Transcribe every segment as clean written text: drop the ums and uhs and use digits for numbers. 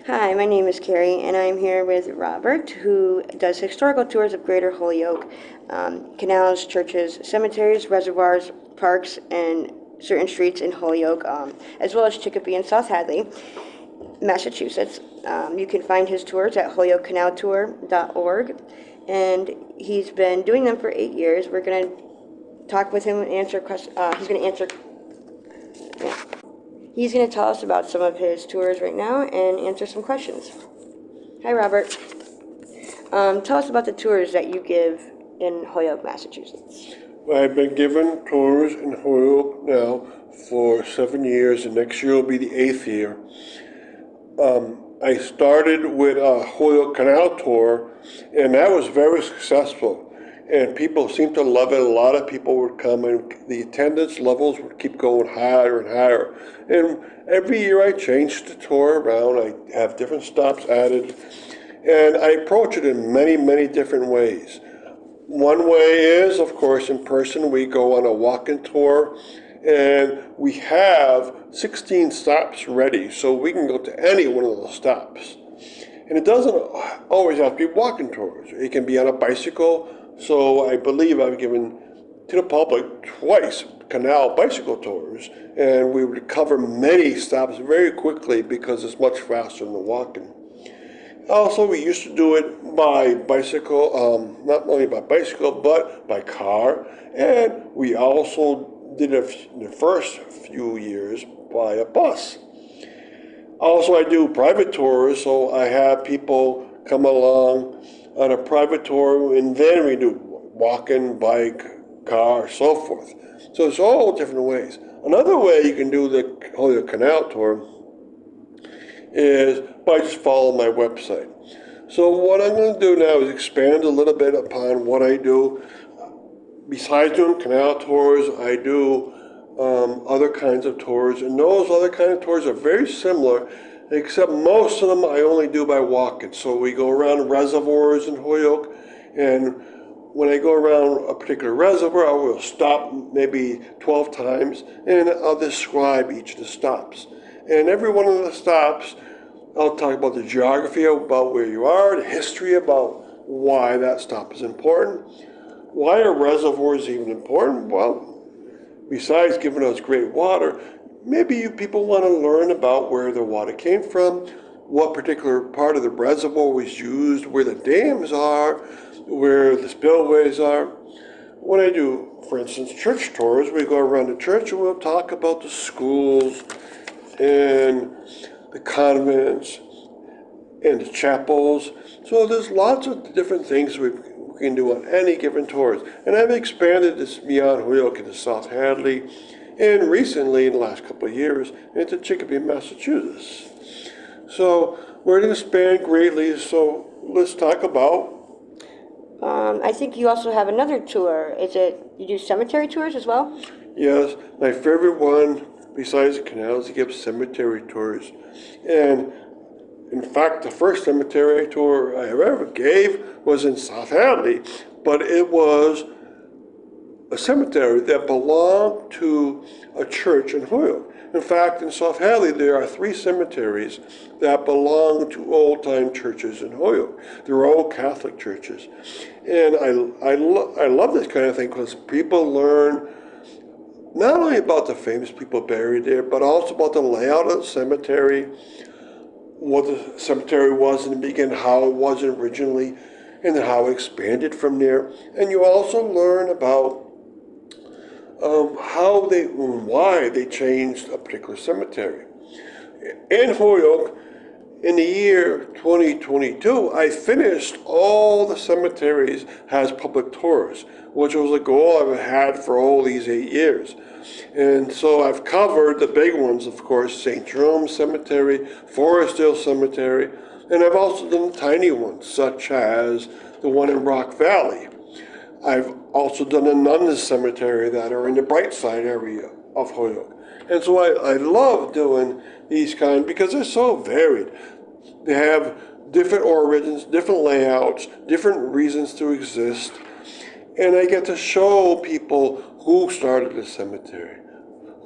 Hi, my name is Carrie, and I'm here with Robert, who does historical tours of Greater Holyoke, canals, churches, cemeteries, reservoirs, parks, and certain streets in Holyoke, as well as Chicopee and South Hadley, Massachusetts. You can find his tours at holyokecanaltour.org, and he's been doing them for 8 years. We're going to talk with him and answer questions. Yeah. He's going to tell us about some of his tours right now and answer some questions. Hi, Robert. Tell us about the tours that you give in Holyoke, Massachusetts. I've been giving tours in Holyoke now for 7 years, and next year will be the 8th year. I started with a Holyoke Canal tour, and that was very successful. And people seemed to love it. A lot of people would come, and the attendance levels would keep going higher and higher. And every year I changed the tour around. I have different stops added, and I approach it in many, many different ways. One way is, of course, in person. We go on a walk-in tour, and we have 16 stops ready, so we can go to any one of those stops. And it doesn't always have to be walking tours. It can be on a bicycle. So I believe I've given to the public twice canal bicycle tours, and we would cover many stops very quickly because it's much faster than walking. Also, we used to do it by bicycle, not only by bicycle, but by car. And we also did it in the first few years by a bus. Also, I do private tours, so I have people come along on a private tour, and then we do walking, bike, car, so forth. So it's all different ways. Another way you can do the Holyoke Canal tour is by just following my website. So what I'm going to do now is expand a little bit upon what I do. Besides doing canal tours, I do other kinds of tours, and those other kind of tours are very similar, except most of them I only do by walking. So we go around reservoirs in Holyoke, and when I go around a particular reservoir, I will stop maybe 12 times, and I'll describe each of the stops. And every one of the stops, I'll talk about the geography, about where you are, the history, about why that stop is important. Why are reservoirs even important? Well, besides giving us great water, maybe you people want to learn about where the water came from, what particular part of the reservoir was used, where the dams are, where the spillways are. When I do, for instance, church tours, we go around the church and we'll talk about the schools and the convents and the chapels. So there's lots of different things we can do on any given tours. And I've expanded this beyond Holyoke into South Hadley, and recently, in the last couple of years, into Chicopee, Massachusetts. So we're going to expand greatly, so let's talk about. I think you also have another tour. You do cemetery tours as well? Yes, my favorite one, besides the canals, is to give cemetery tours. And in fact, the first cemetery tour I ever gave was in South Hadley, but it was a cemetery that belonged to a church in Holyoke. In fact, in South Hadley, there are 3 cemeteries that belong to old-time churches in Holyoke. They're all Catholic churches. And I love this kind of thing because people learn not only about the famous people buried there, but also about the layout of the cemetery, what the cemetery was in the beginning, how it was originally, and then how it expanded from there. And you also learn about why they changed a particular cemetery. In Holyoke, in the year 2022, I finished all the cemeteries as public tours, which was a goal I've had for all these 8 years. And so I've covered the big ones, of course, St. Jerome Cemetery, Forestdale Cemetery, and I've also done the tiny ones, such as the one in Rock Valley. I've also done a nuns cemetery that are in the Brightside area of Holyoke. And so I love doing these kind because they're so varied. They have different origins, different layouts, different reasons to exist. And I get to show people who started the cemetery,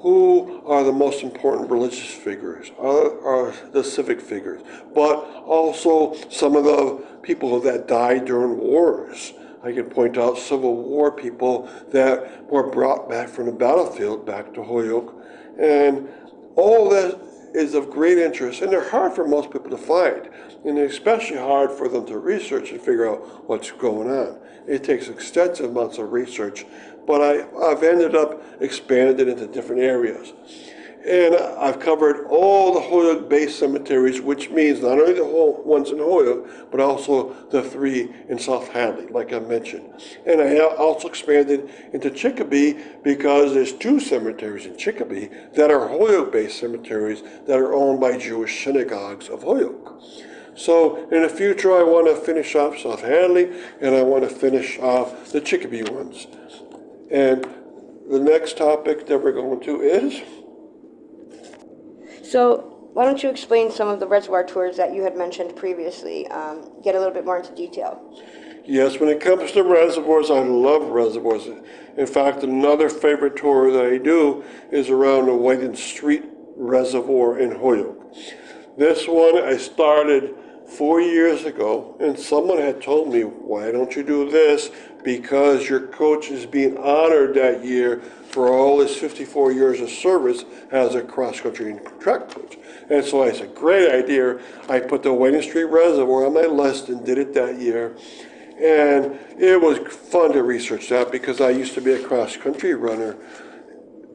who are the most important religious figures, are the civic figures, but also some of the people that died during wars. I can point out Civil War people that were brought back from the battlefield back to Holyoke. And all that is of great interest, and they're hard for most people to find, and especially hard for them to research and figure out what's going on. It takes extensive amounts of research, but I've ended up expanding it into different areas. And I've covered all the Holyoke-based cemeteries, which means not only the whole ones in Holyoke, but also the 3 in South Hadley, like I mentioned. And I also expanded into Chicopee because there's 2 cemeteries in Chicopee that are Holyoke-based cemeteries that are owned by Jewish synagogues of Holyoke. So in the future, I want to finish off South Hadley, and I want to finish off the Chicopee ones. And the next topic that we're going to is... So why don't you explain some of the reservoir tours that you had mentioned previously, get a little bit more into detail. Yes, when it comes to reservoirs, I love reservoirs. In fact, another favorite tour that I do is around the Whiting Street Reservoir in Holyoke. This one I started 4 years ago, and someone had told me, why don't you do this? Because your coach is being honored that year for all his 54 years of service as a cross-country and track coach. And so I said, great idea. I put the Whiting Street Reservoir on my list and did it that year. And it was fun to research that because I used to be a cross-country runner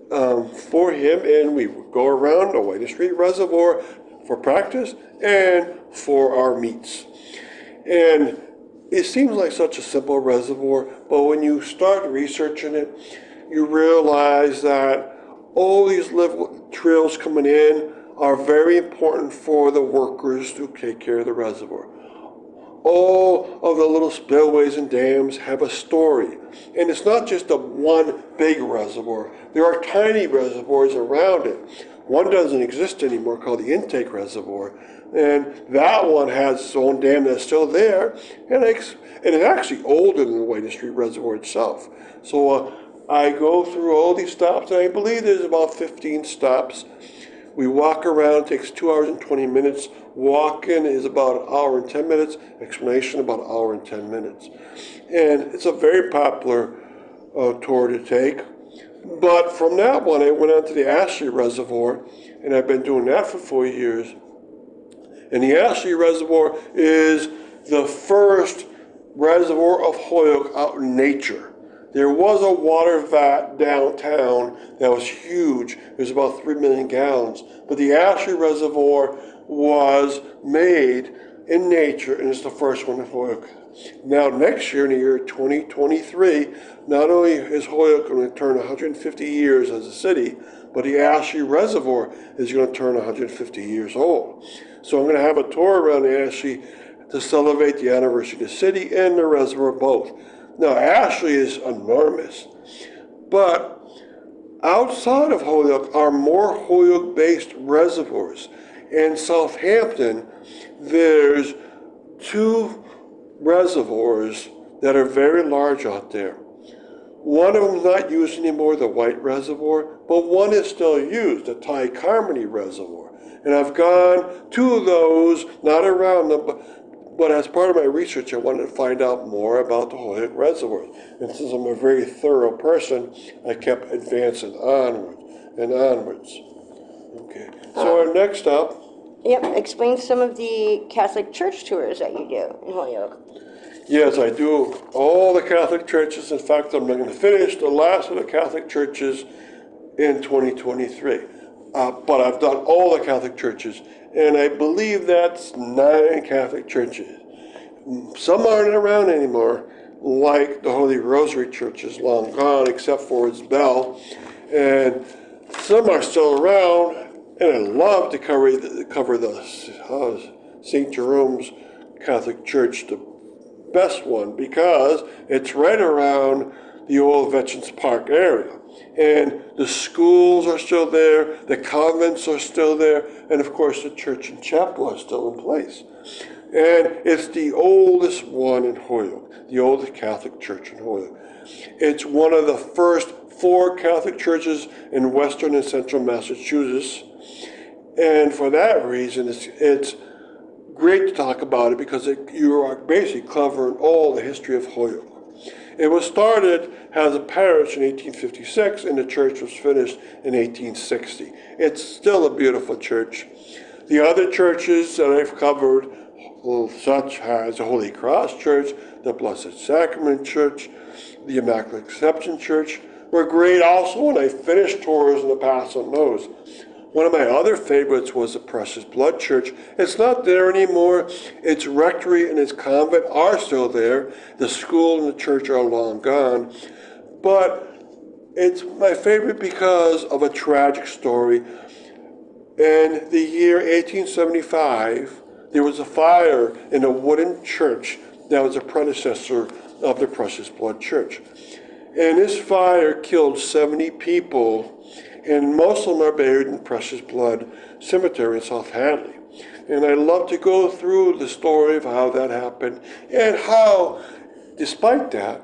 for him, and we would go around the Whiting Street Reservoir for practice and for our meets. And it seems like such a simple reservoir, but when you start researching it, you realize that all these little trails coming in are very important for the workers to take care of the reservoir. All of the little spillways and dams have a story. And it's not just a one big reservoir. There are tiny reservoirs around it. One doesn't exist anymore called the Intake Reservoir. And that one has its own dam that's still there. And it's actually older than the Whiting Street Reservoir itself. So I go through all these stops, and I believe there's about 15 stops. We walk around, it takes 2 hours and 20 minutes. Walking is about an hour and 10 minutes. Explanation about an hour and 10 minutes. And it's a very popular tour to take. But from that one, I went on to the Ashley Reservoir, and I've been doing that for 4 years. And the Ashley Reservoir is the first reservoir of Holyoke out in nature. There was a water vat downtown that was huge. It was about 3 million gallons. But the Ashley Reservoir was made in nature, and it's the first one in Holyoke. Now, next year, in the year 2023, not only is Holyoke going to turn 150 years as a city, but the Ashley Reservoir is going to turn 150 years old. So I'm going to have a tour around the Ashley to celebrate the anniversary of the city and the reservoir both. Now, Ashley is enormous, but outside of Holyoke are more Holyoke-based reservoirs. In Southampton, there's 2 reservoirs that are very large out there. One of them is not used anymore, the White Reservoir, but one is still used, the Ty Carmody Reservoir. And I've gone to those, not around them, but as part of my research, I wanted to find out more about the Holyoke Reservoir. And since I'm a very thorough person, I kept advancing onwards and onwards. Okay, so our next stop. Yep, explain some of the Catholic church tours that you do in Holyoke. Yes, I do all the Catholic churches. In fact, I'm going to finish the last of the Catholic churches in 2023. But I've done all the Catholic churches, and I believe that's 9 Catholic churches. Some aren't around anymore, like the Holy Rosary Church is long gone, except for its bell. And some are still around, and I love to cover the St. Jerome's Catholic Church, the best one, because it's right around the old Veterans Park area. And the schools are still there, the convents are still there, and of course the church and chapel are still in place. And it's the oldest one in Holyoke, the oldest Catholic church in Holyoke. It's one of the first 4 Catholic churches in western and central Massachusetts. And for that reason, it's great to talk about it because you are basically covering all the history of Holyoke. It was started as a parish in 1856 and the church was finished in 1860. It's still a beautiful church. The other churches that I've covered, such as the Holy Cross Church, the Blessed Sacrament Church, the Immaculate Conception Church, were great also, and I finished tours in the past on those. One of my other favorites was the Precious Blood Church. It's not there anymore. Its rectory and its convent are still there. The school and the church are long gone. But it's my favorite because of a tragic story. In the year 1875, there was a fire in a wooden church that was a predecessor of the Precious Blood Church. And this fire killed 70 people, and most of them are buried in Precious Blood Cemetery in South Hadley. And I love to go through the story of how that happened and how, despite that,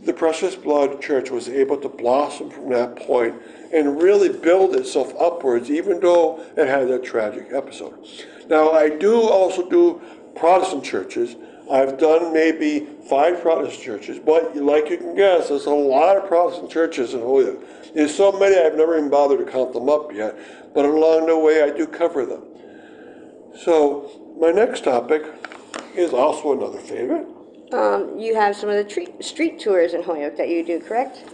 the Precious Blood Church was able to blossom from that point and really build itself upwards, even though it had that tragic episode. Now, I do also do Protestant churches. I've done maybe 5 Protestant churches, but like you can guess, there's a lot of Protestant churches in Holyoke. There's so many I've never even bothered to count them up yet, but along the way I do cover them. So my next topic is also another favorite. You have some of the street tours in Holyoke that you do, correct?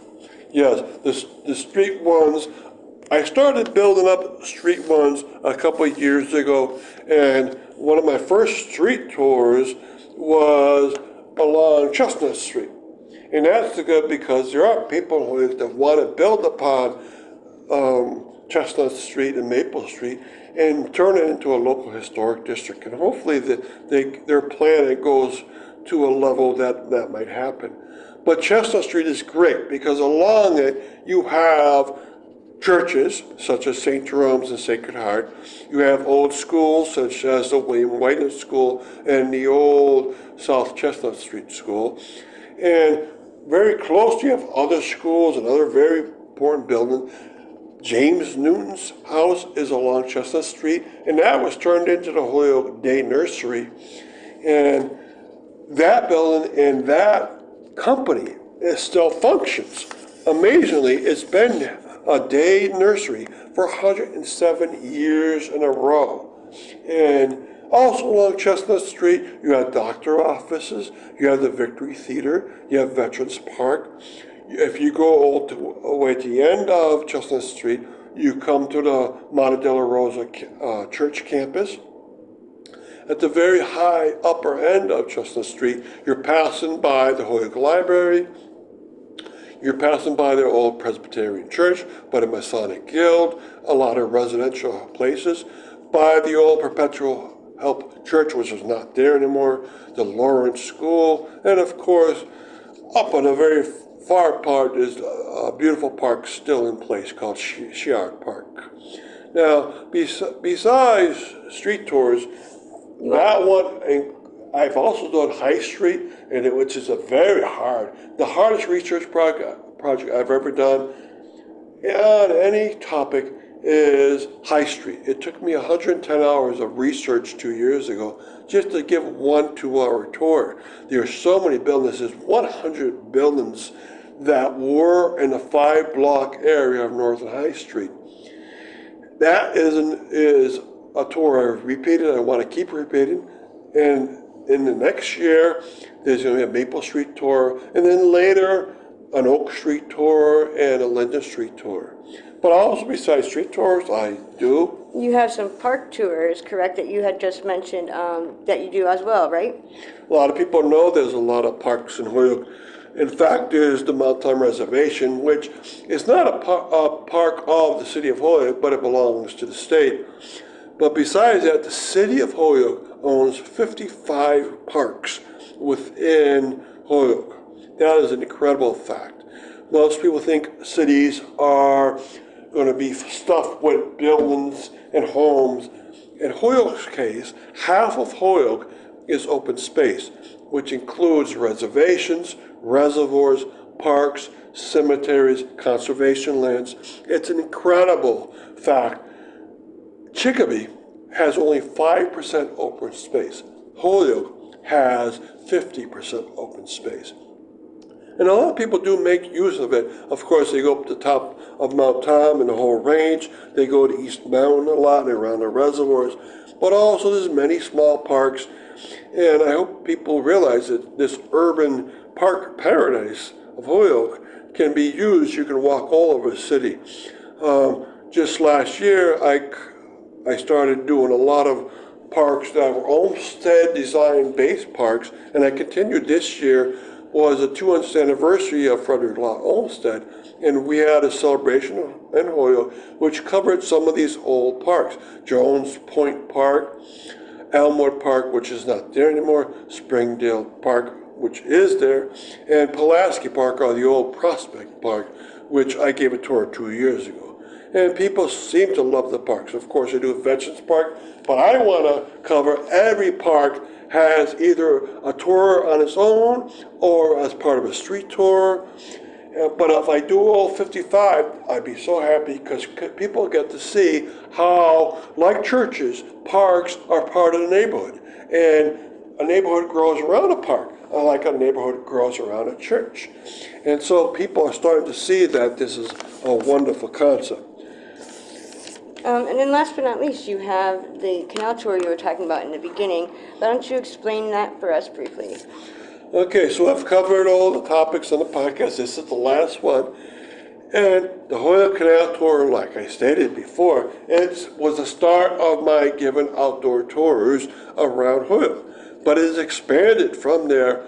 Yes, the street ones, I started building up street ones a couple of years ago, and one of my first street tours was along Chestnut Street. And that's good because there are people in Holyoke that want to build upon Chestnut Street and Maple Street and turn it into a local historic district. And hopefully their plan goes to a level that might happen. But Chestnut Street is great because along it you have churches such as St. Jerome's and Sacred Heart. You have old schools such as the William Whiteman School and the old South Chestnut Street School. And very close, you have other schools and other very important buildings. James Newton's house is along Chestnut Street, and that was turned into the Holyoke Day Nursery. And that building and that company, it still functions. Amazingly, it's been a day nursery for 107 years in a row. And also along Chestnut Street, you have doctor offices, you have the Victory Theater, you have Veterans Park. If you go all the way to the end of Chestnut Street, you come to the Monte Della Rosa church campus. At the very high upper end of Chestnut Street, you're passing by the Holyoke Library, you're passing by their old Presbyterian church, by the Masonic Guild, a lot of residential places, by the old Perpetual Help Church, which is not there anymore, the Lawrence School, and of course, up on a very far part is a beautiful park still in place called Shiard Park. Now, besides street tours, that one, and I've also done High Street, which is the hardest research project I've ever done on any topic is High Street. It took me 110 hours of research 2 years ago just to give 1 2-hour tour. There are so many buildings. There's 100 buildings that were in the 5-block area of Northern High Street. That is a tour I've repeated. I want to keep repeating. And in the next year, there's going to be a Maple Street tour, and then later an Oak Street tour and a Linden Street tour. But also besides street tours, I do. You have some park tours, correct, that you had just mentioned that you do as well, right? A lot of people know there's a lot of parks in Holyoke. In fact, there's the Mount Time Reservation, which is not a park of the city of Holyoke, but it belongs to the state. But besides that, the city of Holyoke owns 55 parks within Holyoke. That is an incredible fact. Most people think cities are going to be stuffed with buildings and homes. In Holyoke's case, half of Holyoke is open space, which includes reservations, reservoirs, parks, cemeteries, conservation lands. It's an incredible fact. Chicopee has only 5% open space. Holyoke has 50% open space. And a lot of people do make use of it. Of course, they go up to the top of Mount Tom and the whole range. They go to East Mountain a lot and around the reservoirs. But also there's many small parks. And I hope people realize that this urban park paradise of Holyoke can be used. You can walk all over the city. Just last year, I started doing a lot of parks that were Olmsted design based parks, and I continued this year. Was the 200th anniversary of Frederick Law Olmsted, and we had a celebration in Holyoke which covered some of these old parks. Jones Point Park, Elmwood Park, which is not there anymore, Springdale Park, which is there, and Pulaski Park, or the old Prospect Park, which I gave a tour 2 years ago. And people seem to love the parks. Of course, I do Veterans Park, but I want to cover every park has either a tour on its own or as part of a street tour. But if I do all 55, I'd be so happy because people get to see how, like churches, parks are part of the neighborhood. And a neighborhood grows around a park, like a neighborhood grows around a church. And so people are starting to see that this is a wonderful concept. And then last but not least, you have the canal tour you were talking about in the beginning. Why don't you explain that for us briefly? Okay, so I've covered all the topics on the podcast. This is the last one. And the Holyoke Canal Tour, like I stated before, it was the start of my giving outdoor tours around Holyoke. But it has expanded from there.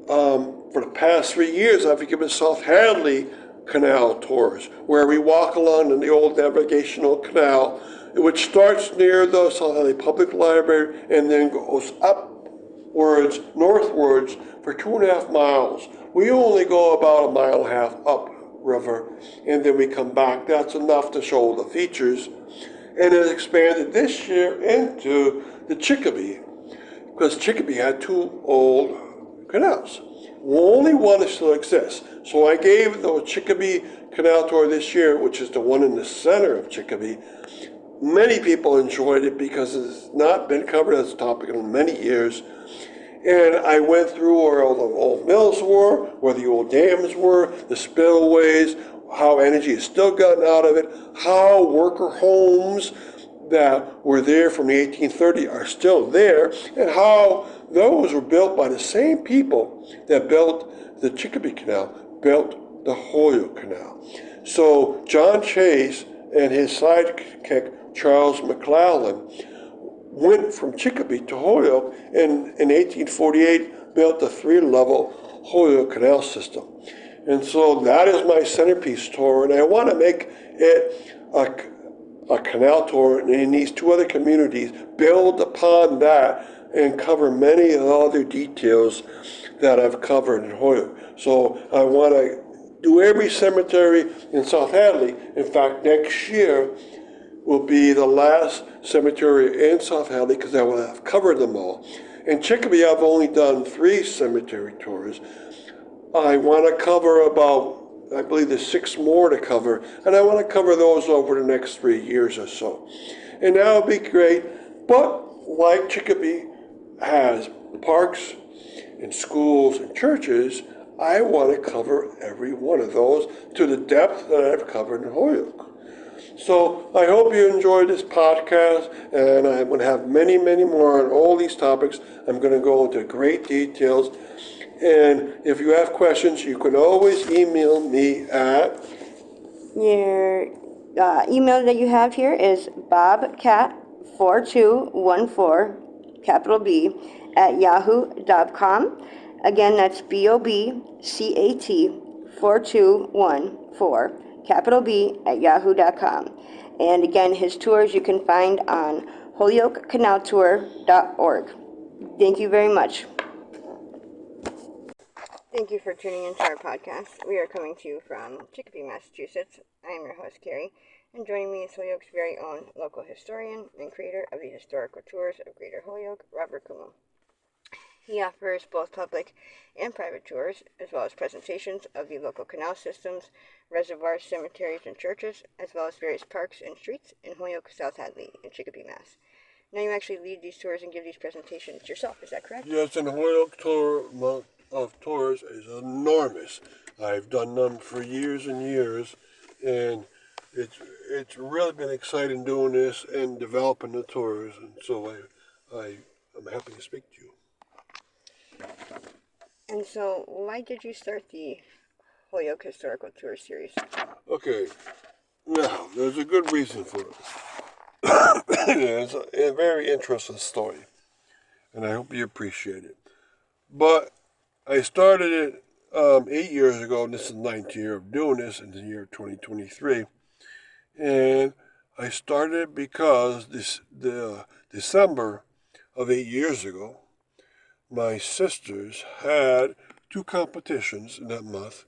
For the past 3 years, I've given South Hadley canal tours, where we walk along in the old navigational canal, which starts near the South Hadley Public Library and then goes upwards, northwards for 2.5 miles. We only go about 1.5 miles up river, and then we come back. That's enough to show the features. And it expanded this year into the Chicopee, because Chicopee had 2 old canals. Only one still exists. So I gave the Chicopee Canal Tour this year, which is the one in the center of Chicopee. Many people enjoyed it because it's not been covered as a topic in many years. And I went through where all the old mills were, where the old dams were, the spillways, how energy is still gotten out of it, how worker homes that were there from the 1830s are still there, and how those were built by the same people that built the Chicopee Canal, built the Holyoke Canal. So John Chase and his sidekick, Charles McClellan, went from Chicopee to Holyoke and in 1848 built the 3-level Holyoke Canal system. And so that is my centerpiece tour, and I want to make it a canal tour in these 2 other communities, build upon that, and cover many other details that I've covered in Holyoke. So I want to do every cemetery in South Hadley. In fact, next year will be the last cemetery in South Hadley because I will have covered them all. In Chicopee, I've only done 3 cemetery tours. I want to cover about, I believe there's 6 more to cover, and I want to cover those over the next 3 years or so. And that would be great, but like Chicopee has parks and schools and churches, I want to cover every one of those to the depth that I've covered in Holyoke. So I hope you enjoyed this podcast, and I'm going to have many, many more on all these topics. I'm going to go into great details. And if you have questions, you can always email me at... Your email that you have here is bobcat4214, capital B, at yahoo.com. Again, that's BOBCAT4214, capital B, at yahoo.com. And again, his tours you can find on holyokecanaltour.org. Thank you very much. Thank you for tuning into our podcast. We are coming to you from Chicopee, Massachusetts. I am your host, Carrie, and joining me is Holyoke's very own local historian and creator of the historical tours of Greater Holyoke, Robert Kummel. He offers both public and private tours, as well as presentations of the local canal systems, reservoirs, cemeteries, and churches, as well as various parks and streets in Holyoke, South Hadley, and Chicopee, Mass. Now you actually lead these tours and give these presentations yourself, is that correct? Yes, and Holyoke tour amount of tours is enormous. I've done them for years and years, and it's really been exciting doing this and developing the tours, and so I'm happy to speak to you. And so, why did you start the Holyoke Historical Tour Series? Okay, now there's a good reason for it. It's a very interesting story, and I hope you appreciate it. But I started it 8 years ago, and this is the ninth year of doing this in the year 2023. And I started because the December of 8 years ago, my sisters had two competitions in that month,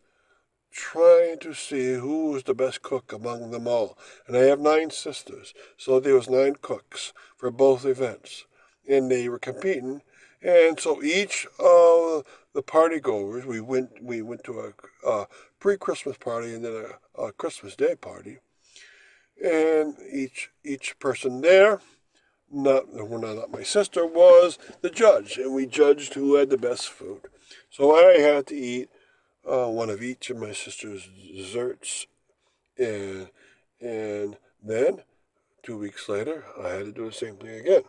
trying to see who was the best cook among them all. And I have 9 sisters, so there was 9 cooks for both events, and they were competing. And so each of the party goers, we went to a pre-Christmas party and then a Christmas Day party, and each person there, not my sister, was the judge, and we judged who had the best food. So I had to eat one of each of my sister's desserts, and and then 2 weeks later I had to do the same thing again.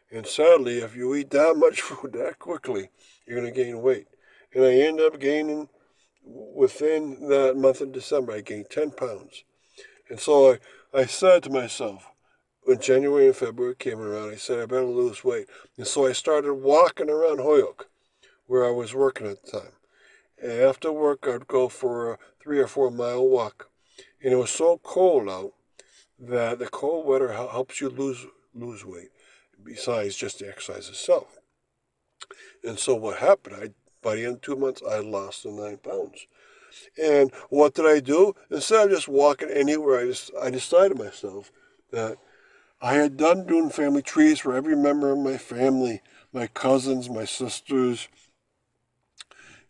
And sadly, if you eat that much food that quickly, you're going to gain weight. And I ended up gaining, within that month of December, I gained 10 pounds. And so I said to myself, when January and February came around, I said I better lose weight. And so I started walking around Holyoke, where I was working at the time. And after work, I'd go for a 3 or 4 mile walk. And it was so cold out that the cold weather helps you lose weight, besides just the exercise itself. And so what happened? By the end of 2 months, I lost the 9 pounds. And what did I do? Instead of just walking anywhere, I decided myself that I had done doing family trees for every member of my family, my cousins, my sisters,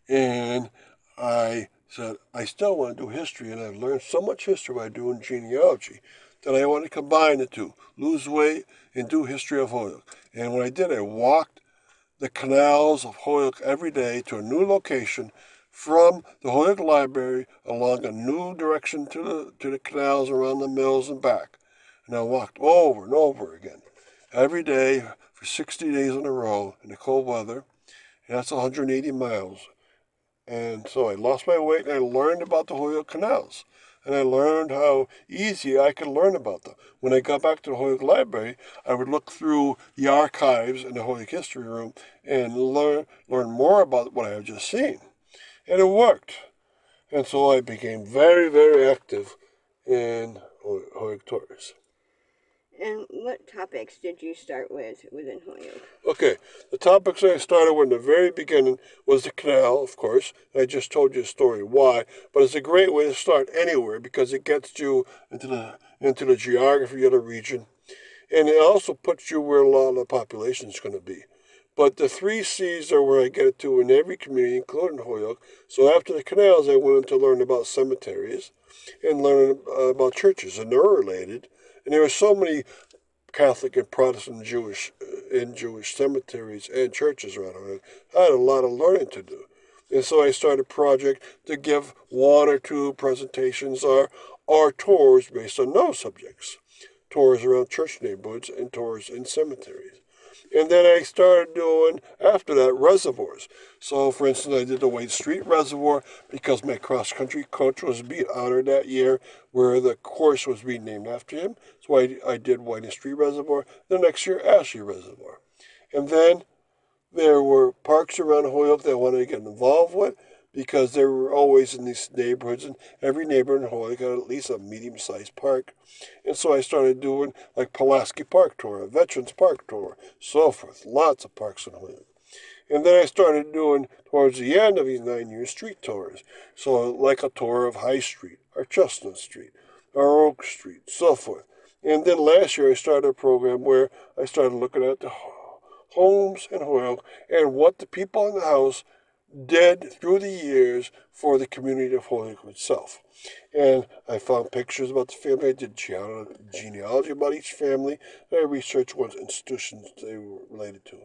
and I said, I still want to do history, and I've learned so much history by doing genealogy that I want to combine the two, lose weight and do history of Holyoke. And when I did, I walked the canals of Holyoke every day to a new location from the Holyoke Library along a new direction to the canals around the mills and back. And I walked over and over again every day for 60 days in a row in the cold weather, and that's 180 miles. And so I lost my weight and I learned about the Holyoke canals. And I learned how easy I could learn about them. When I got back to the Holyoke Library, I would look through the archives in the Holyoke History Room and learn more about what I had just seen. And it worked. And so I became very, very active in Holyoke Tours. And what topics did you start with within Holyoke? Okay, the topics I started with in the very beginning was the canal, of course. I just told you a story why, but it's a great way to start anywhere because it gets you into the geography of the region, and it also puts you where a lot of the population is going to be. But the 3 C's are where I get it to in every community, including Holyoke. So after the canals, I went on to learn about cemeteries and learn about churches, and they're related. And there are so many Catholic and Protestant Jewish cemeteries and churches around here. I had a lot of learning to do. And so I started a project to give 1 or 2 presentations or tours based on those subjects. Tours around church neighborhoods and tours in cemeteries. And then I started doing, after that, reservoirs. So, for instance, I did the White Street Reservoir because my cross-country coach was being honored that year where the course was being named after him. So I did White Street Reservoir. The next year, Ashley Reservoir. And then there were parks around Holyoke that I wanted to get involved with because they were always in these neighborhoods, and every neighborhood in Holyoke had at least a medium-sized park. And so I started doing like Pulaski Park Tour, a Veterans Park Tour, so forth. Lots of parks in Holyoke. And then I started doing, towards the end of these 9 years, street tours. So like a tour of High Street, or Chestnut Street, or Oak Street, so forth. And then last year I started a program where I started looking at the homes in Holyoke and what the people in the house did through the years for the community of Holyoke itself. And I found pictures about the family. I did genealogy about each family. And I researched what institutions they were related to.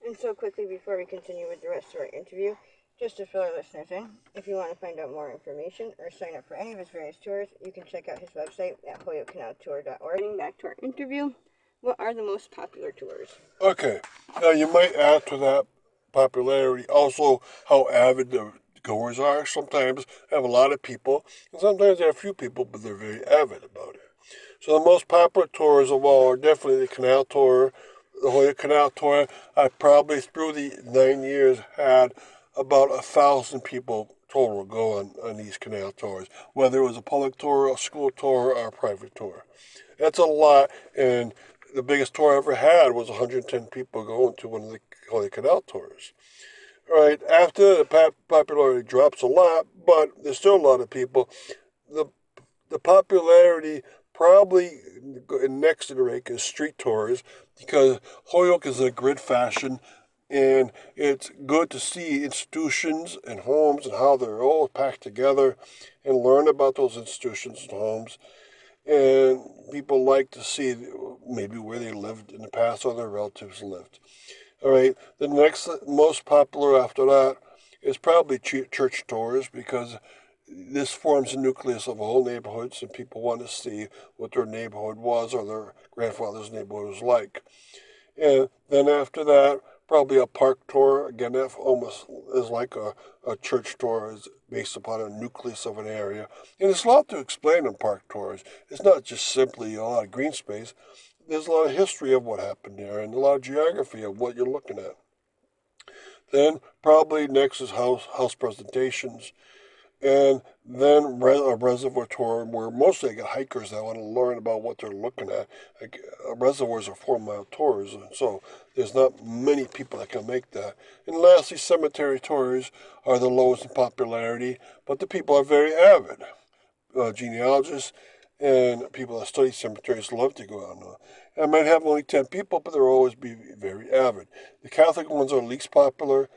And so quickly before we continue with the rest of our interview, just to fill our listeners in, if you want to find out more information or sign up for any of his various tours, you can check out his website at holyokecanaltour.org. Getting back to our interview, what are the most popular tours? Okay, now you might add to that popularity also how avid the goers are. Sometimes have a lot of people, and sometimes they have few people, but they're very avid about it. So the most popular tours of all are definitely the Canal Tour, the Holyoke Canal Tour. I probably through the 9 years had about 1,000 people total go on these canal tours, whether it was a public tour, a school tour, or a private tour. That's a lot, and the biggest tour I ever had was 110 people going to one of the Holyoke Canal tours. All right, after the popularity drops a lot, but there's still a lot of people. The the popularity probably next to the rake is street tours because Holyoke is a grid fashion and it's good to see institutions and homes and how they're all packed together and learn about those institutions and homes. And people like to see maybe where they lived in the past or their relatives lived. All right, the next most popular after that is probably church tours because this forms the nucleus of whole neighborhoods, and people want to see what their neighborhood was or their grandfather's neighborhood was like. And then after that, probably a park tour. Again, that almost is like a church tour, is based upon a nucleus of an area. And there's a lot to explain in park tours. It's not just simply a lot of green space. There's a lot of history of what happened there and a lot of geography of what you're looking at. Then probably next is house presentations. And then a reservoir tour where mostly I get hikers that want to learn about what they're looking at. Like, reservoirs are 4 mile tours, and so there's not many people that can make that. And lastly, cemetery tours are the lowest in popularity, but the people are very avid. Genealogists and people that study cemeteries love to go out on. I might have only 10 people, but they'll always be very avid. The Catholic ones are least popular.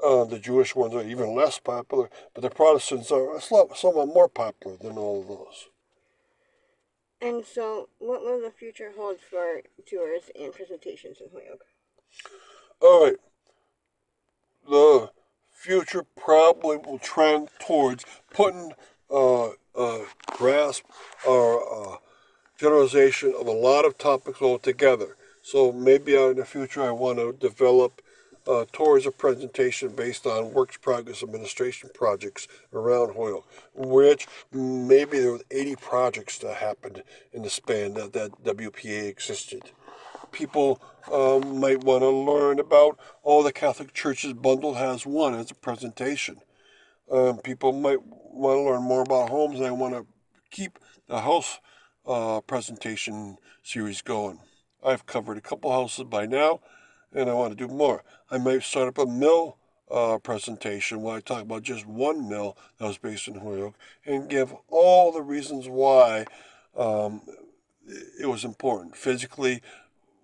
The Jewish ones are even less popular, but the Protestants are somewhat more popular than all of those. And so, what will the future hold for tours and presentations in Holyoke? All right, the future probably will trend towards putting grasp or generalization of a lot of topics all together. So maybe out in the future, I want to develop tours of presentation based on works progress administration projects around Holyoke, which maybe there were 80 projects that happened in the span that WPA existed. People might want to learn about all the Catholic churches bundled has one as a presentation. People might want to learn more about homes and I want to keep the house presentation series going. I've covered a couple houses by now and I want to do more. I might start up a mill presentation where I talk about just one mill that was based in Holyoke and give all the reasons why um, it was important. Physically,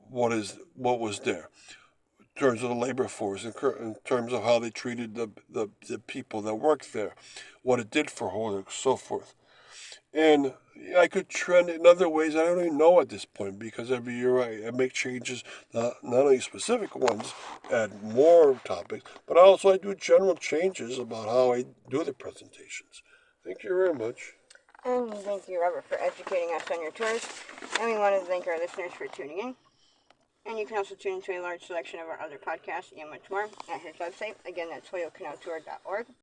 what was there in terms of the labor force, in terms of how they treated the people that worked there, what it did for Holyoke, so forth. And I could trend in other ways I don't even know at this point because every year I make changes, not only specific ones, add more topics, but also I do general changes about how I do the presentations. Thank you very much. And thank you, Robert, for educating us on your tours. And we want to thank our listeners for tuning in. And you can also tune into a large selection of our other podcasts and much more at his website. Again, that's holyokecanaltour.org.